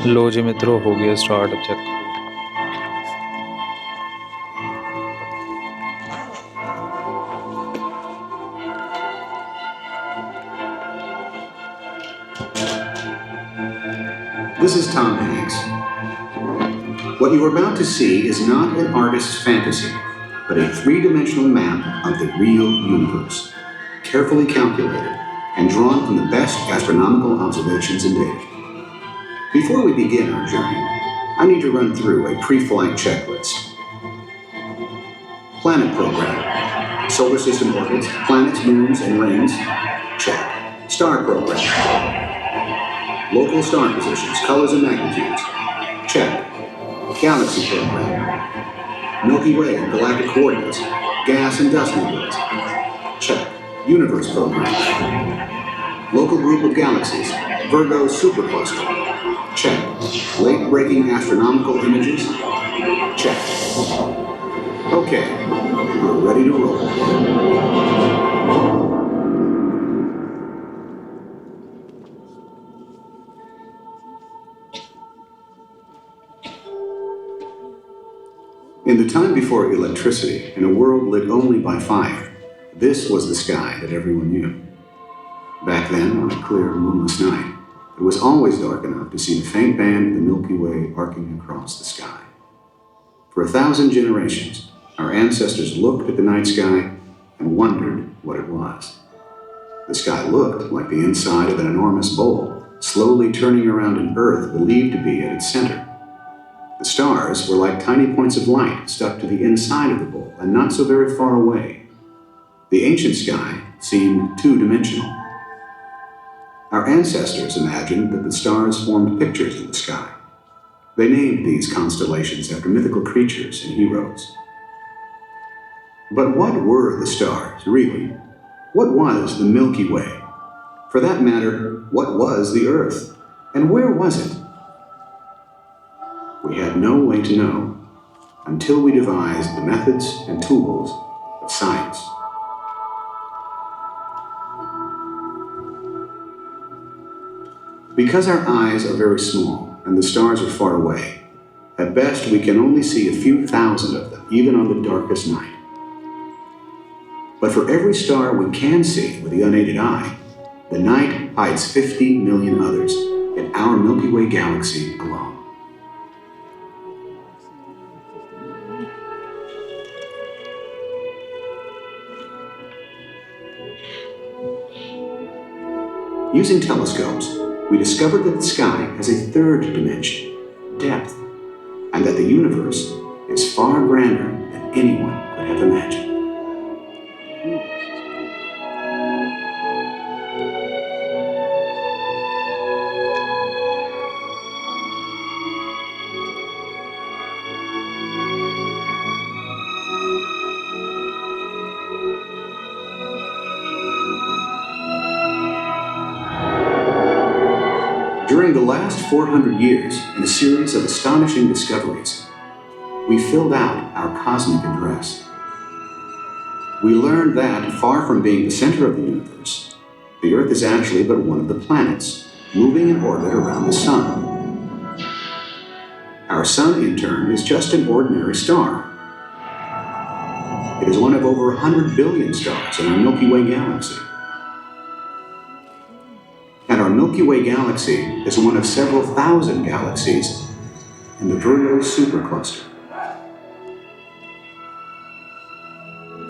लो जी मित्रों, हो गया स्टार्ट। अब चेक करो। This is Tom Hanks. What you are about to see is not an artist's fantasy, but a three-dimensional map of the real universe, carefully calculated and drawn from the best astronomical observations and data. Before we begin our journey, I need to run through a pre-flight checklist. Planet program. Solar system orbits, planets, moons, and rings. Check. Star program. Local star positions, colors, and magnitudes. Check. Galaxy program. Milky Way and galactic coordinates. Gas and dust nebulas. Check. Universe program. Local group of galaxies. Virgo supercluster. Check. Late-breaking astronomical images. Check. Okay, we're ready to roll. In the time before electricity, in a world lit only by fire, this was the sky that everyone knew. Back then, on a clear, moonless night, it was always dark enough to see the faint band of the Milky Way arcing across the sky. For 1,000 generations, our ancestors looked at the night sky and wondered what it was. The sky looked like the inside of an enormous bowl, slowly turning around an Earth believed to be at its center. The stars were like tiny points of light stuck to the inside of the bowl and not so very far away. The ancient sky seemed two-dimensional. Our ancestors imagined that the stars formed pictures in the sky. They named these constellations after mythical creatures and heroes. But what were the stars, really? What was the Milky Way? For that matter, what was the Earth? And where was it? We had no way to know until we devised the methods and tools of science. Because our eyes are very small and the stars are far away, at best we can only see a few thousand of them, even on the darkest night. But for every star we can see with the unaided eye, the night hides 50 million others in our Milky Way galaxy alone. Using telescopes, we discovered that the sky has a third dimension, depth, and that the universe is far grander than anyone could have imagined. During the last 400 years, in a series of astonishing discoveries, we filled out our cosmic address. We learned that, far from being the center of the universe, the Earth is actually but one of the planets, moving in orbit around the Sun. Our Sun, in turn, is just an ordinary star. It is one of over 100 billion stars in our Milky Way galaxy. And our Milky Way galaxy is one of several thousand galaxies in the Virgo supercluster.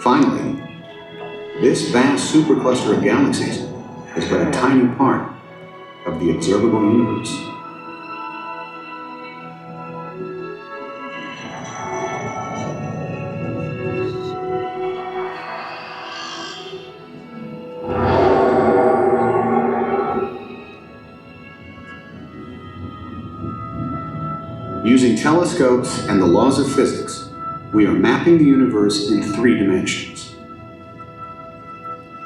Finally, this vast supercluster of galaxies is but a tiny part of the observable universe. Using telescopes and the laws of physics, we are mapping the universe in 3 dimensions.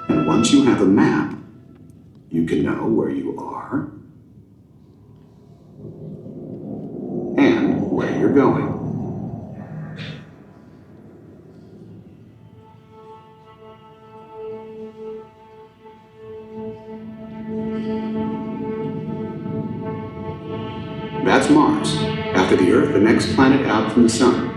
And once you have a map, you can know where you are and where you're going. That's Mars. After the Earth, the next planet out from the Sun.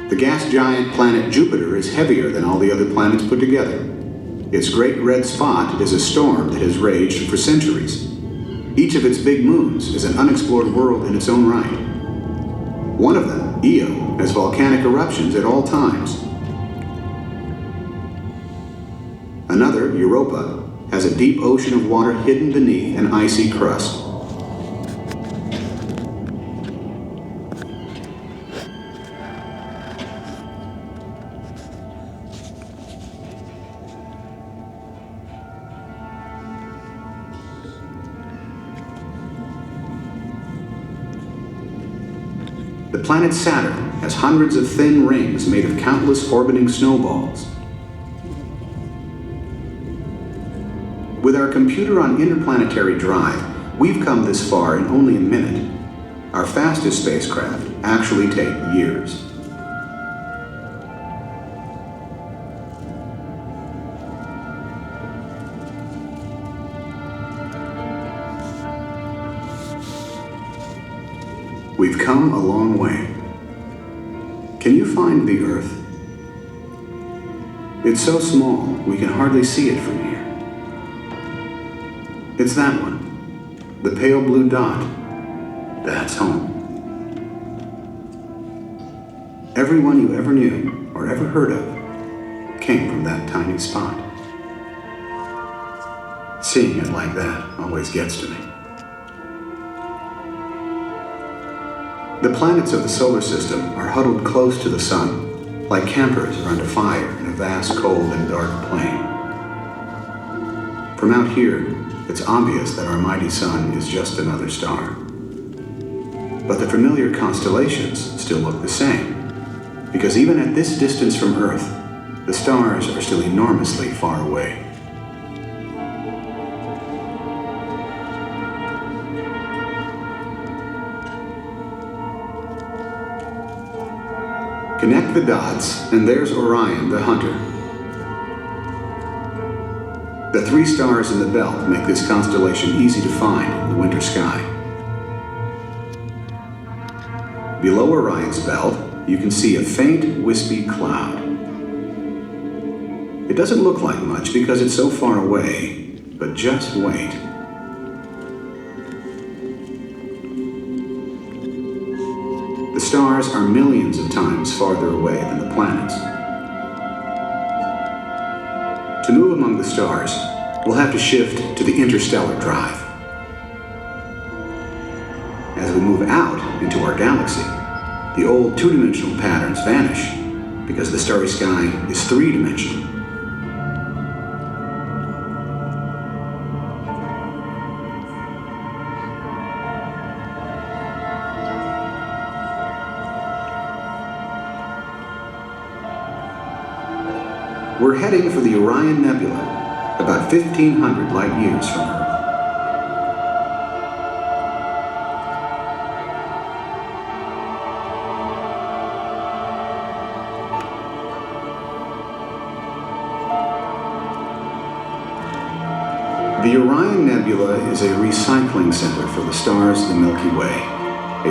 The gas giant planet Jupiter is heavier than all the other planets put together. Its great red spot is a storm that has raged for centuries. Each of its big moons is an unexplored world in its own right. One of them, Io, has volcanic eruptions at all times. Another, Europa, has a deep ocean of water hidden beneath an icy crust. The planet Saturn has hundreds of thin rings made of countless orbiting snowballs. With our computer on interplanetary drive, we've come this far in only a minute. Our fastest spacecraft actually take years. We've come a long way. Can you find the Earth? It's so small, we can hardly see it from here. It's that one, the pale blue dot. That's home. Everyone you ever knew or ever heard of came from that tiny spot. Seeing it like that always gets to me. The planets of the solar system are huddled close to the sun, like campers around a fire in a vast, cold, and dark plain. From out here, it's obvious that our mighty sun is just another star. But the familiar constellations still look the same, because even at this distance from Earth, the stars are still enormously far away. Connect the dots, and there's Orion the Hunter. The three stars in the belt make this constellation easy to find in the winter sky. Below Orion's belt, you can see a faint, wispy cloud. It doesn't look like much because it's so far away, but just wait. The stars are millions of times farther away than the planets. To move among the stars, we'll have to shift to the interstellar drive. As we move out into our galaxy, the old two-dimensional patterns vanish because the starry sky is three-dimensional. We're heading for the Orion Nebula, about 1,500 light years from Earth. The Orion Nebula is a recycling center for the stars of the Milky Way,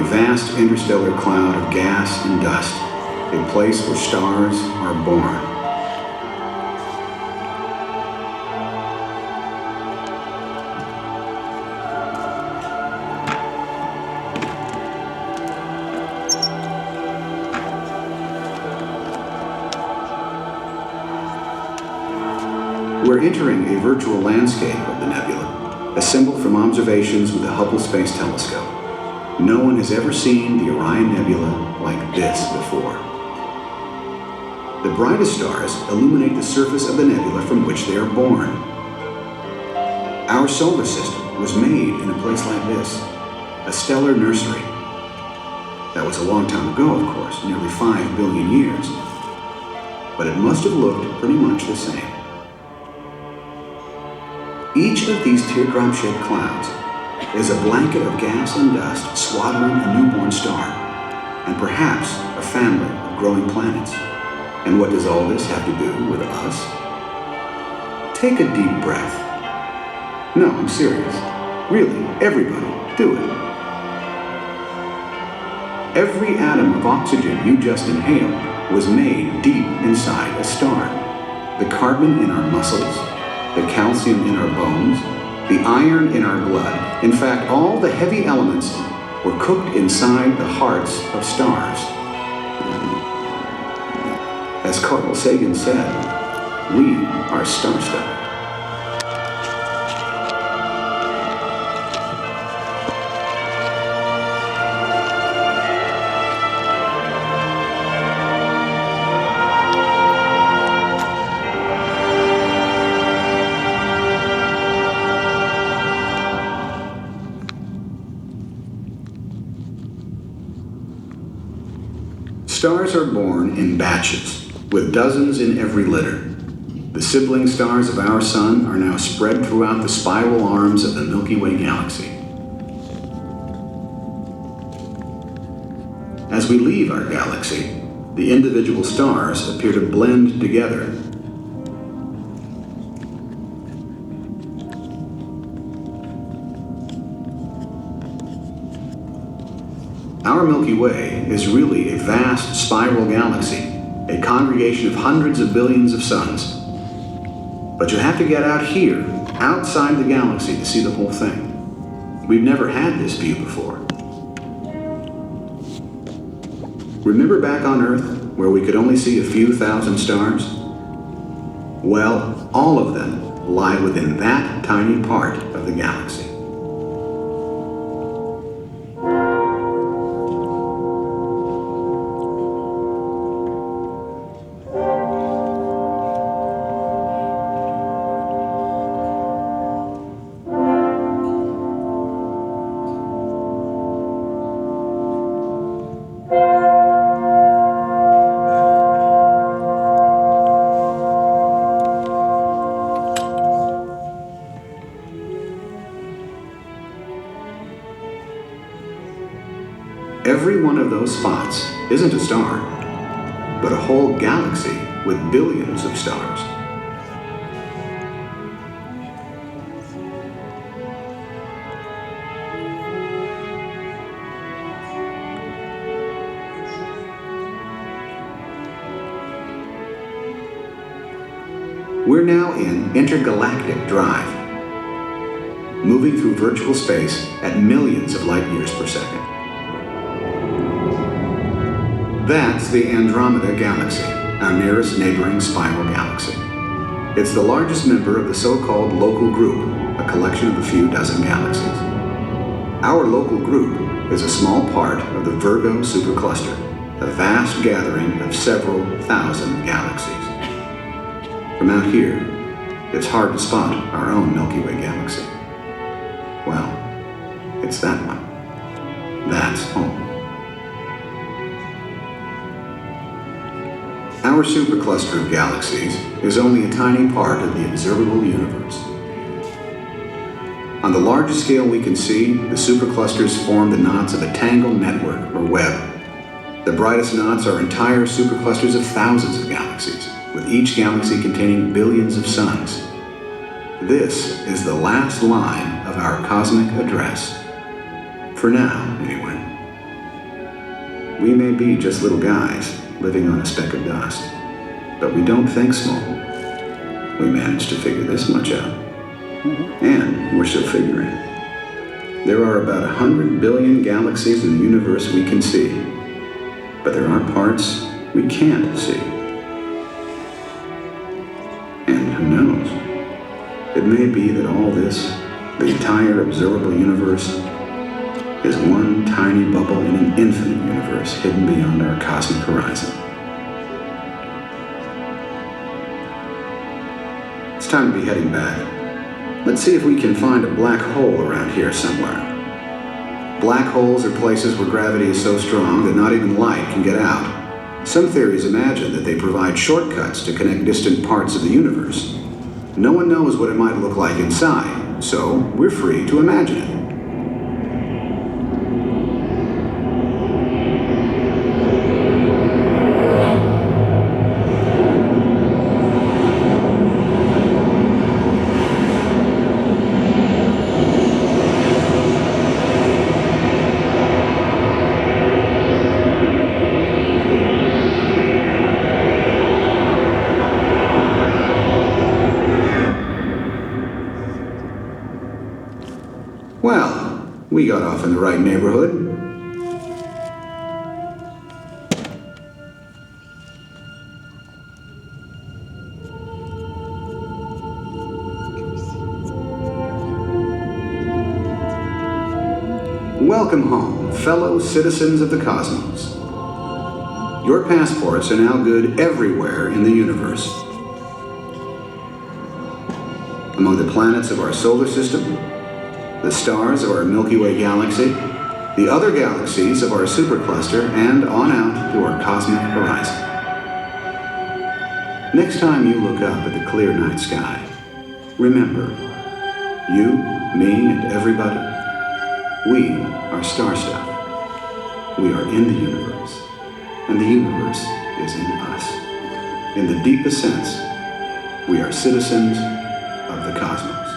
a vast interstellar cloud of gas and dust, a place where stars are born. We're entering a virtual landscape of the nebula, assembled from observations with the Hubble Space Telescope. No one has ever seen the Orion Nebula like this before. The brightest stars illuminate the surface of the nebula from which they are born. Our solar system was made in a place like this, a stellar nursery. That was a long time ago, of course, nearly 5 billion years. But it must have looked pretty much the same. Each of these teardrop-shaped clouds is a blanket of gas and dust swaddling a newborn star, and perhaps a family of growing planets. And what does all this have to do with us? Take a deep breath. No, I'm serious. Really, everybody, do it. Every atom of oxygen you just inhaled was made deep inside a star. The carbon in our muscles, the calcium in our bones, the iron in our blood, in fact, all the heavy elements were cooked inside the hearts of stars. As Carl Sagan said, we are star-studded. Stars are born in batches, with dozens in every litter. The sibling stars of our sun are now spread throughout the spiral arms of the Milky Way galaxy. As we leave our galaxy, the individual stars appear to blend together. Our Milky Way is really a vast spiral galaxy, a congregation of hundreds of billions of suns. But you have to get out here, outside the galaxy, to see the whole thing. We've never had this view before. Remember back on Earth, where we could only see a few thousand stars? Well, all of them lie within that tiny part of the galaxy. Every one of those spots isn't a star, but a whole galaxy with billions of stars. We're now in intergalactic drive, moving through virtual space at millions of light years per second. That's the Andromeda Galaxy, our nearest neighboring spiral galaxy. It's the largest member of the so-called local group, a collection of a few dozen galaxies. Our local group is a small part of the Virgo supercluster, a vast gathering of several thousand galaxies. From out here, it's hard to spot our own Milky Way galaxy. Well, it's that one. That's home. Our supercluster of galaxies is only a tiny part of the observable universe. On the largest scale we can see, the superclusters form the knots of a tangled network or web. The brightest knots are entire superclusters of thousands of galaxies, with each galaxy containing billions of suns. This is the last line of our cosmic address. For now, anyway. We may be just little guys, living on a speck of dust. But we don't think small. We managed to figure this much out. And we're still figuring. There are about 100 billion galaxies in the universe we can see. But there are parts we can't see. And who knows? It may be that all this, the entire observable universe, is one tiny bubble in an infinite universe hidden beyond our cosmic horizon. It's time to be heading back. Let's see if we can find a black hole around here somewhere. Black holes are places where gravity is so strong that not even light can get out. Some theories imagine that they provide shortcuts to connect distant parts of the universe. No one knows what it might look like inside, so we're free to imagine it. We got off in the right neighborhood. Welcome home, fellow citizens of the cosmos. Your passports are now good everywhere in the universe. Among the planets of our solar system, the stars of our Milky Way galaxy, the other galaxies of our supercluster, and on out to our cosmic horizon. Next time you look up at the clear night sky, remember, you, me, and everybody, we are star stuff. We are in the universe, and the universe is in us. In the deepest sense, we are citizens of the cosmos.